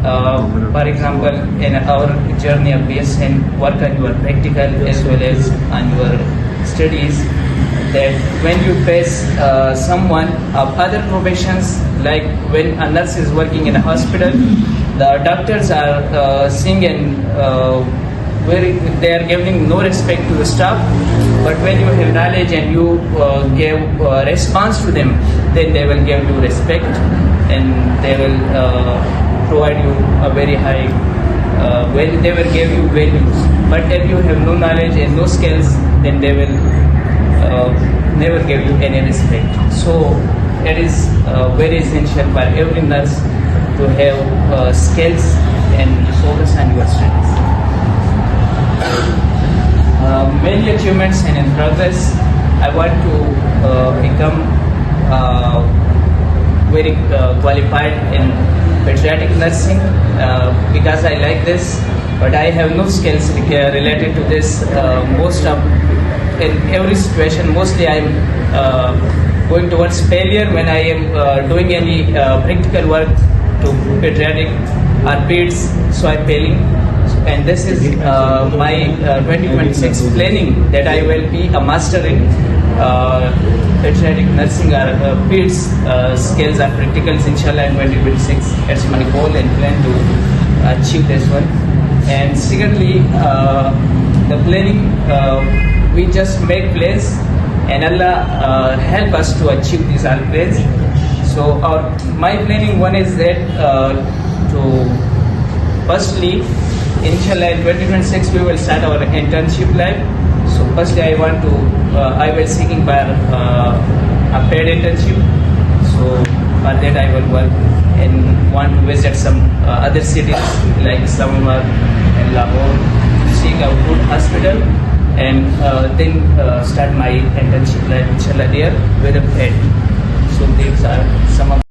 For example, in our journey of BSN, work on your practical as well as on your studies, that when you face someone of other professions, like when a nurse is working in a hospital, the doctors are seeing and they are giving no respect to the staff, but when you have knowledge and you give response to them, then they will give you respect and they will provide you a very high they will give you values. But if you have no knowledge and no skills, then they will never give you any respect. So it is very essential for every nurse to have skills and focus on your studies. Many achievements and in progress. I want to become very qualified in pediatric nursing because I like this, but I have no skills related to this. In every situation, mostly I am going towards failure when I am doing any practical work to pediatric or peds, so I'm failing. And this is my 2026 planning, that I will be a master in pediatric nursing or peds skills and practicals, inshallah, in 2026. That's my goal and plan to achieve this one. And secondly, the planning, we just make plans and Allah help us to achieve these all plans. So my planning one is that to firstly, inshallah, in 2026 we will start our internship life. So firstly, I will seeking for a paid internship. So for that I will work and want to visit some other cities like somewhere in Lahore, seek a good hospital, and then start my internship life, inshallah, there with a paid. So these are some of